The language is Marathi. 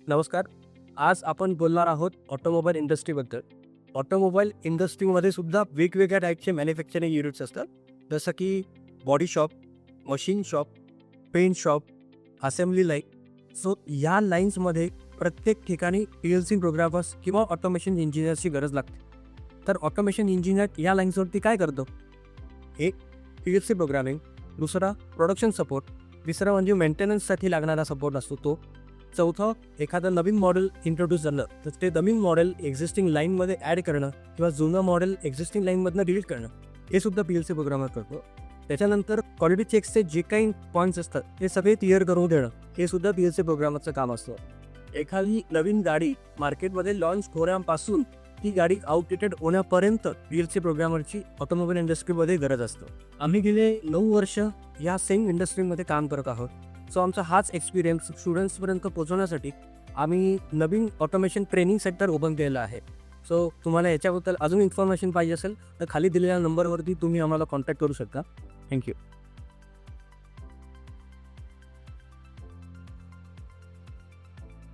नमस्कार. आज आपण बोलणार आहोत ऑटोमोबाईल इंडस्ट्रीबद्दल. ऑटोमोबाईल इंडस्ट्रीमध्ये सुद्धा वेगवेगळ्या टाईपचे मॅन्युफॅक्चरिंग युनिट्स असतात. जसं की body shop, machine shop, paint shop, assembly line. So या लाईन्समध्ये प्रत्येक ठिकाणी PLC प्रोग्रामर्स किंवा ऑटोमेशन इंजिनियर्सची गरज लागते. तर ऑटोमेशन इंजिनियर या लाईन्सवरती काय करतो? एक PLC प्रोग्रामिंग, दुसरा प्रोडक्शन सपोर्ट, तिसरा म्हणजे मेंटेनन्ससाठी लागणारा सपोर्ट असतो तो. चौथं एखादं नवीन मॉडेल इंट्रोड्यूस झालं तर ते नवीन मॉडेल एक्झिस्टिंग लाईनमध्ये ॲड करणं किंवा जुनं मॉडेल एक्झिस्टिंग लाईनमधनं डिलीट करणं हे सुद्धा PLC प्रोग्रामर करतो. त्याच्यानंतर क्वालिटी चेक्सचे जे काही पॉईंट्स असतात ते सगळे क्लिअर करून देणं हे सुद्धा PLC प्रोग्रामरचं काम असतं. एखादी नवीन गाडी मार्केटमध्ये लॉन्च होण्यापासून ती गाडी आउटडेटेड होण्यापर्यंत PLC प्रोग्रामरची ऑटोमोबाईल इंडस्ट्रीमध्ये गरज असतो. आम्ही गेले 9 वर्ष या सेम इंडस्ट्रीमध्ये काम करत आहोत. सो आमचा हाच एक्सपिरियन्स स्टुडंट्सपर्यंत पोहोचवण्यासाठी आम्ही नवीन ऑटोमेशन ट्रेनिंग सेंटर ओपन केलेलं आहे. सो तुम्हाला याच्याबद्दल अजून इन्फॉर्मेशन पाहिजे असेल तर खाली दिलेल्या नंबरवरती तुम्ही आम्हाला कॉन्टॅक्ट करू शकता. थँक्यू.